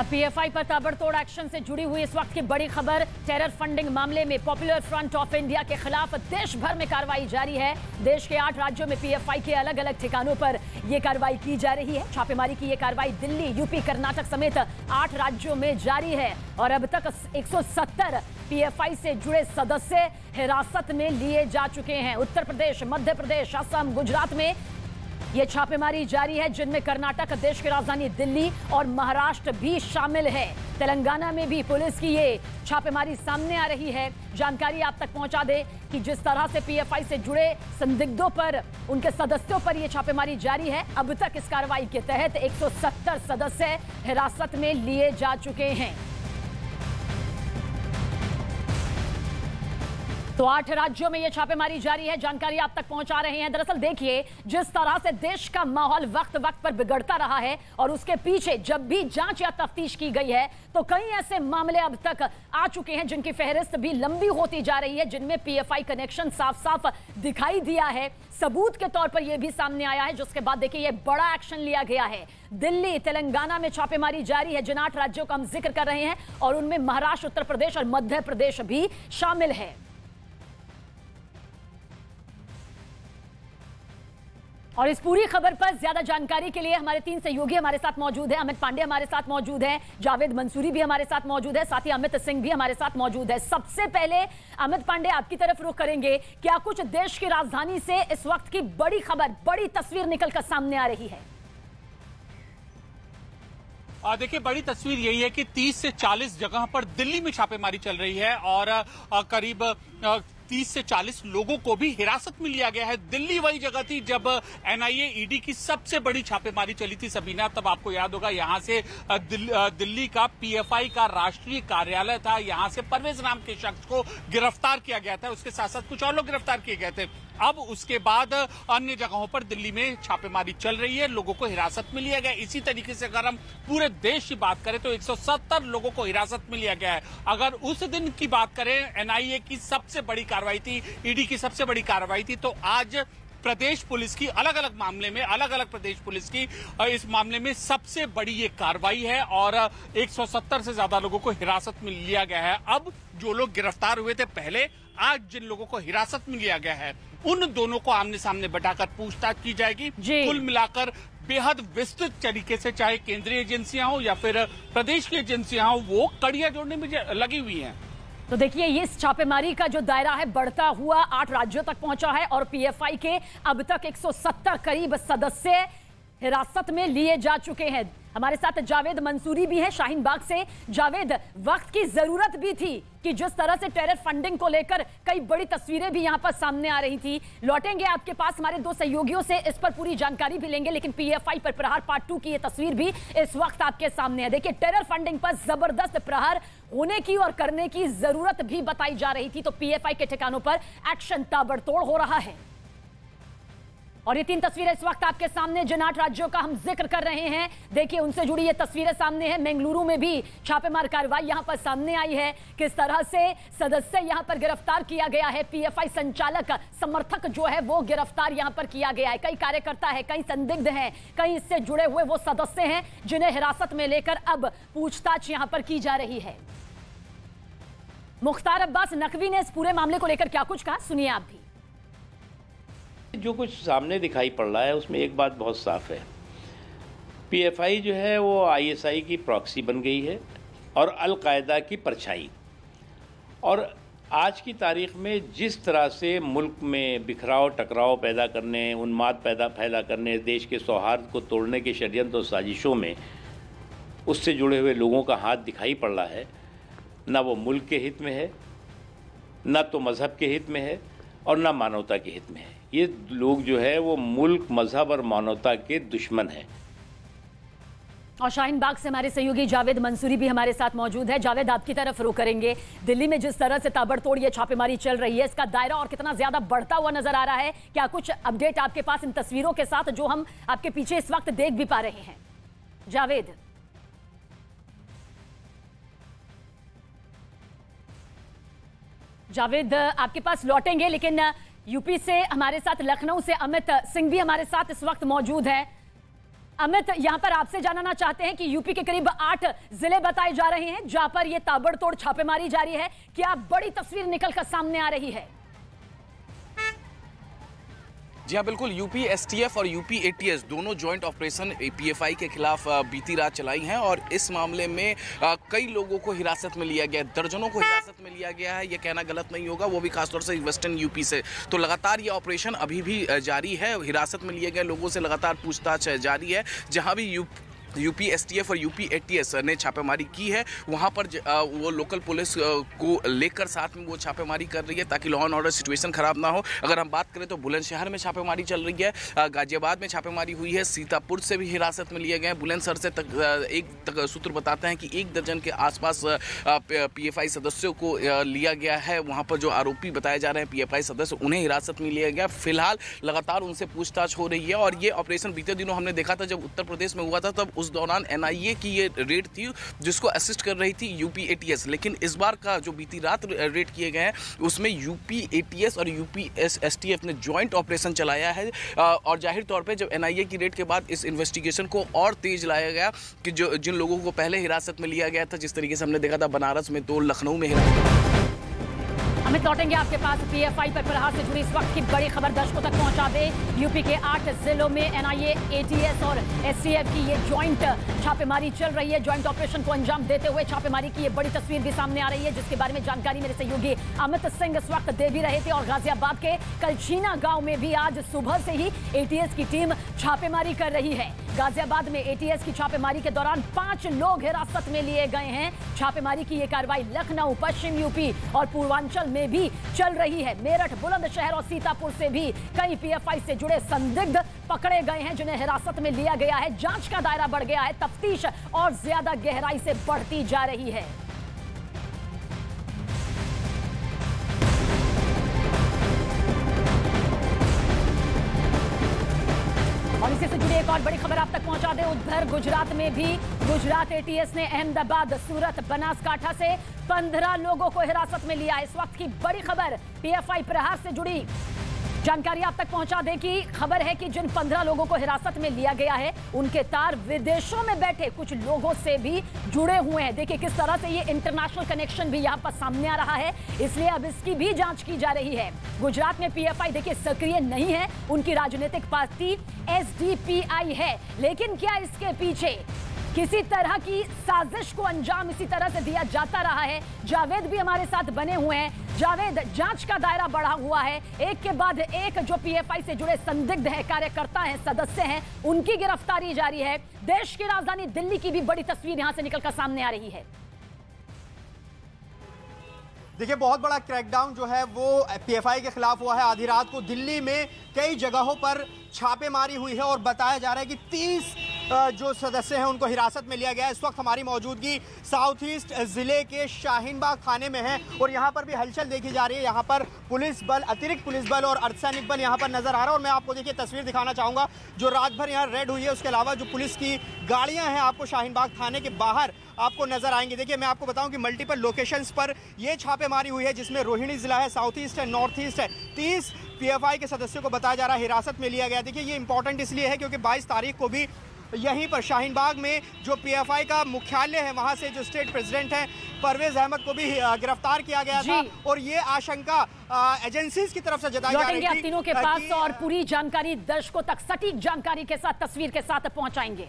PFI पर ताबड़तोड़ action से जुड़ी हुई इस वक्त की बड़ी खबर। टेरर फंडिंग मामले में पॉपुलर फ्रंट ऑफ इंडिया के खिलाफ देश भर में कार्रवाई जारी है। देश के 8 राज्यों में पीएफआई के अलग अलग ठिकानों पर यह कार्रवाई की जा रही है। छापेमारी की यह कार्रवाई दिल्ली, यूपी, कर्नाटक समेत 8 राज्यों में जारी है और अब तक 170 पीएफआई से जुड़े सदस्य हिरासत में लिए जा चुके हैं। उत्तर प्रदेश, मध्य प्रदेश, असम, गुजरात में ये छापेमारी जारी है, जिनमें कर्नाटक, देश की राजधानी दिल्ली और महाराष्ट्र भी शामिल है। तेलंगाना में भी पुलिस की ये छापेमारी सामने आ रही है। जानकारी आप तक पहुंचा दे कि जिस तरह से पीएफआई से जुड़े संदिग्धों पर, उनके सदस्यों पर यह छापेमारी जारी है। अब तक इस कार्रवाई के तहत 170 सदस्य हिरासत में लिए जा चुके हैं। तो 8 राज्यों में यह छापेमारी जारी है, जानकारी आप तक पहुंचा रहे हैं। दरअसल देखिए, जिस तरह से देश का माहौल वक्त वक्त पर बिगड़ता रहा है और उसके पीछे जब भी जांच या तफ्तीश की गई है तो कई ऐसे मामले अब तक आ चुके हैं जिनकी फहरिस्त भी लंबी होती जा रही है, जिनमें पीएफआई कनेक्शन साफ साफ दिखाई दिया है। सबूत के तौर पर यह भी सामने आया है, जिसके बाद देखिए यह बड़ा एक्शन लिया गया है। दिल्ली, तेलंगाना में छापेमारी जारी है। जिन 8 राज्यों का हम जिक्र कर रहे हैं और उनमें महाराष्ट्र, उत्तर प्रदेश और मध्य प्रदेश भी शामिल है। और इस पूरी खबर पर ज्यादा जानकारी के लिए हमारे 3 सहयोगी हमारे साथ मौजूद हैं। अमित पांडे हमारे साथ मौजूद हैं, जावेद मंसूरी भी हमारे साथ मौजूद है, साथ ही अमित सिंह भी हमारे साथ मौजूद है। सबसे पहले अमित पांडे, आपकी तरफ रुख करेंगे। क्या कुछ देश की राजधानी से इस वक्त की बड़ी खबर, बड़ी तस्वीर निकलकर सामने आ रही है? देखिए, बड़ी तस्वीर यही है कि 30 से 40 जगह पर दिल्ली में छापेमारी चल रही है और करीब 30 से 40 लोगों को भी हिरासत में लिया गया है। दिल्ली वही जगह थी जब एनआईए, ईडी की सबसे बड़ी छापेमारी चली थी सबीना, तब आपको याद होगा यहां से दिल्ली का पीएफआई का राष्ट्रीय कार्यालय था, यहां से परवेज नाम के शख्स को गिरफ्तार किया गया था। उसके साथ साथ कुछ और लोग गिरफ्तार किए गए थे। अब उसके बाद अन्य जगहों पर दिल्ली में छापेमारी चल रही है, लोगों को हिरासत में लिया गया। इसी तरीके से अगर हम पूरे देश की बात करें तो 170 लोगों को हिरासत में लिया गया है। अगर उस दिन की बात करें, एनआईए की सबसे बड़ी कार्रवाई थी, ईडी की सबसे बड़ी कार्रवाई थी, तो आज प्रदेश पुलिस की अलग अलग मामले में, अलग अलग प्रदेश पुलिस की इस मामले में सबसे बड़ी ये कार्रवाई है और 170 से ज्यादा लोगों को हिरासत में लिया गया है। अब जो लोग गिरफ्तार हुए थे पहले, आज जिन लोगों को हिरासत में लिया गया है, उन दोनों को आमने सामने बैठाकर पूछताछ की जाएगी। कुल मिलाकर बेहद विस्तृत तरीके से, चाहे केंद्रीय एजेंसियां हो या फिर प्रदेश की एजेंसियां हो, वो कड़ियां जोड़ने में लगी हुई हैं। तो देखिए, इस छापेमारी का जो दायरा है बढ़ता हुआ 8 राज्यों तक पहुंचा है और पीएफआई के अब तक 170 करीब सदस्य हिरासत में लिए जा चुके हैं। हमारे साथ जावेद मंसूरी भी हैं शाहीन बाग से। जावेद, वक्त की जरूरत भी थी कि जिस तरह से टेरर फंडिंग को लेकर कई बड़ी तस्वीरें भी यहां पर सामने आ रही थी। लौटेंगे आपके पास, हमारे 2 सहयोगियों से इस पर पूरी जानकारी भी लेंगे, लेकिन पीएफआई पर प्रहार पार्ट 2 की यह तस्वीर भी इस वक्त आपके सामने है। देखिए, टेरर फंडिंग पर जबरदस्त प्रहार होने की और करने की जरूरत भी बताई जा रही थी, तो पीएफआई के ठिकानों पर एक्शन ताबड़तोड़ हो रहा है। और ये 3 तस्वीरें इस वक्त आपके सामने, जिन 8 राज्यों का हम जिक्र कर रहे हैं, देखिए उनसे जुड़ी ये तस्वीरें सामने हैं। बेंगलुरु में भी छापेमार कार्रवाई यहां पर सामने आई है। किस तरह से सदस्य यहां पर गिरफ्तार किया गया है, पीएफआई संचालक, समर्थक जो है वो गिरफ्तार यहां पर किया गया है। कई कार्यकर्ता है, कई संदिग्ध हैं, कई इससे जुड़े हुए वो सदस्य हैं जिन्हें हिरासत में लेकर अब पूछताछ यहां पर की जा रही है। मुख्तार अब्बास नकवी ने इस पूरे मामले को लेकर क्या कुछ कहा, सुनिए आप भी। जो कुछ सामने दिखाई पड़ रहा है उसमें एक बात बहुत साफ है, पीएफआई जो है वो आईएसआई की प्रॉक्सी बन गई है और अल-कायदा की परछाई। और आज की तारीख में जिस तरह से मुल्क में बिखराव, टकराव पैदा करने, उन्माद पैदा करने, देश के सौहार्द को तोड़ने के षड्यंत्र और साजिशों में उससे जुड़े हुए लोगों का हाथ दिखाई पड़ रहा है, ना वो मुल्क के हित में है, ना तो मज़हब के हित में है और ना मानवता के हित में है। ये लोग जो है वो मुल्क, मजहब और मानवता के दुश्मन हैं। और शाहीन बाग से हमारे सहयोगी जावेद मंसूरी भी हमारे साथ मौजूद है। जावेद, आपकी तरफ रुख करेंगे। दिल्ली में जिस तरह से ताबड़तोड़ ये छापेमारी चल रही है, इसका दायरा और कितना ज्यादा बढ़ता हुआ नजर आ रहा है? क्या कुछ अपडेट आपके पास इन तस्वीरों के साथ जो हम आपके पीछे इस वक्त देख भी पा रहे हैं? जावेद, आपके पास लौटेंगे, लेकिन यूपी से हमारे साथ, लखनऊ से अमित सिंह भी हमारे साथ इस वक्त मौजूद है। अमित, यहां पर आपसे जानना चाहते हैं कि यूपी के करीब 8 जिले बताए जा रहे हैं जहां पर यह ताबड़तोड़ छापेमारी जारी है। क्या बड़ी तस्वीर निकलकर सामने आ रही है? जी हाँ, बिल्कुल। यूपी एसटीएफ और यूपी एटीएस दोनों जॉइंट ऑपरेशन पीएफआई के खिलाफ बीती रात चलाई हैं और इस मामले में कई लोगों को हिरासत में लिया गया, दर्जनों को हिरासत में लिया गया है। ये कहना गलत नहीं होगा, वो भी खासतौर से वेस्टर्न यूपी से। तो लगातार ये ऑपरेशन अभी भी जारी है। हिरासत में लिए गए लोगों से लगातार पूछताछ जारी है। जहाँ भी यूपी एसटीएफ और यूपी एटीएस ने छापेमारी की है, वहाँ पर वो लोकल पुलिस को लेकर साथ में वो छापेमारी कर रही है ताकि लॉ एंड ऑर्डर सिचुएशन खराब ना हो। अगर हम बात करें तो बुलंदशहर में छापेमारी चल रही है, गाजियाबाद में छापेमारी हुई है, सीतापुर से भी हिरासत में लिए गए। बुलंदशहर से एक सूत्र बताते हैं कि 1 दर्जन के आसपास पीएफआई सदस्यों को लिया गया है। वहाँ पर जो आरोपी बताए जा रहे हैं पीएफआई सदस्य, उन्हें हिरासत में लिया गया। फिलहाल लगातार उनसे पूछताछ हो रही है और ये ऑपरेशन बीते दिनों हमने देखा था जब उत्तर प्रदेश में हुआ था, तब उस दौरान एनआईए की ये रेड थी जिसको असिस्ट कर रही थी यूपी एटीएस। लेकिन इस बार का जो बीती रात रेड किए गए हैं उसमें यूपी एटीएस और यूपी एसटीएफ ने जॉइंट ऑपरेशन चलाया है और जाहिर तौर पे जब एनआईए की रेड के बाद इस इन्वेस्टिगेशन को और तेज लाया गया कि जो जिन लोगों को पहले हिरासत में लिया गया था, जिस तरीके से हमने देखा था बनारस में, तो लखनऊ में अमित, लौटेंगे आपके पास। पीएफआई पर प्रहार से जुड़ी इस वक्त की बड़ी खबर दर्शकों तक पहुंचा दे। यूपी के 8 जिलों में एनआईए, एटीएस और एसटीएफ की ये जॉइंट छापेमारी चल रही है। जॉइंट ऑपरेशन को अंजाम देते हुए छापेमारी की ये बड़ी तस्वीर भी सामने आ रही है, जिसके बारे में जानकारी मेरे सहयोगी अमित सिंह इस वक्त दे भी रहे थे। और गाजियाबाद के कलचीना गांव में भी आज सुबह से ही एटीएस की टीम छापेमारी कर रही है। गाजियाबाद में एटीएस की छापेमारी के दौरान 5 लोग हिरासत में लिए गए हैं। छापेमारी की ये कार्रवाई लखनऊ, पश्चिम यूपी और पूर्वांचल में भी चल रही है। मेरठ, बुलंदशहर और सीतापुर से भी कई पीएफआई से जुड़े संदिग्ध पकड़े गए हैं जिन्हें हिरासत में लिया गया है। जांच का दायरा बढ़ गया है, तफ्तीश और ज्यादा गहराई से बढ़ती जा रही है। और इसी से जुड़ी एक और बड़ी खबर आप तक पहुंचा दें। उधर गुजरात में भी गुजरात एटीएस ने अहमदाबाद, सूरत, बनासकांठा से 15 लोगों को हिरासत में लिया। इस वक्त की बड़ी खबर पीएफआई प्रहार से जुड़ी जानकारी आप तक पहुंचा दें कि खबर है कि जिन 15 लोगों को हिरासत में लिया गया है उनके तार विदेशों में बैठे कुछ लोगों से भी जुड़े हुए हैं। देखिए किस तरह से ये इंटरनेशनल कनेक्शन भी यहां पर सामने आ रहा है, इसलिए अब इसकी भी जांच की जा रही है। गुजरात में पीएफआई देखिए सक्रिय नहीं है, उनकी राजनीतिक पार्टी एसडीपीआई है, लेकिन क्या इसके पीछे किसी तरह की साजिश को अंजाम इसी तरह से दिया जाता रहा है? जावेद भी हमारे साथ बने हुए हैं। जावेद, जांच का दायरा बढ़ा हुआ है, एक के बाद एक जो पीएफआई से जुड़े संदिग्ध हैं, कार्यकर्ता हैं, सदस्य हैं, उनकी गिरफ्तारी जारी है। देश की राजधानी दिल्ली की भी बड़ी तस्वीर यहां से निकलकर सामने आ रही है। देखिए, बहुत बड़ा क्रैकडाउन जो है वो पीएफआई के खिलाफ हुआ है। आधी रात को दिल्ली में कई जगहों पर छापेमारी हुई है और बताया जा रहा है कि 30 जो सदस्य हैं उनको हिरासत में लिया गया है। इस वक्त हमारी मौजूदगी साउथ ईस्ट जिले के शाहीन बाग थाने में है और यहाँ पर भी हलचल देखी जा रही है। यहाँ पर पुलिस बल, अतिरिक्त पुलिस बल और अर्धसैनिक बल यहाँ पर नजर आ रहा है। और मैं आपको देखिए तस्वीर दिखाना चाहूँगा जो रात भर यहाँ रेड हुई है, उसके अलावा जो पुलिस की गाड़ियाँ हैं आपको शाहीन बाग थाने के बाहर आपको नजर आएंगी। देखिए, मैं आपको बताऊं कि मल्टीपल लोकेशंस पर ये छापेमारी हुई है, जिसमें रोहिणी जिला है, साउथ ईस्ट है, नॉर्थ ईस्ट है। 30 पीएफआई के सदस्यों को बताया जा रहा है हिरासत में लिया गया। देखिए, ये इंपॉर्टेंट इसलिए है क्योंकि 22 तारीख को भी यहीं पर शाहीन बाग में जो पीएफआई का मुख्यालय है, वहां से जो स्टेट प्रेसिडेंट हैं परवेज अहमद को भी गिरफ्तार किया गया था और ये आशंका एजेंसीज की तरफ से जताई जा रही थी। तीनों के पास और पूरी जानकारी दर्शकों तक सटीक जानकारी के साथ, तस्वीर के साथ पहुंचाएंगे।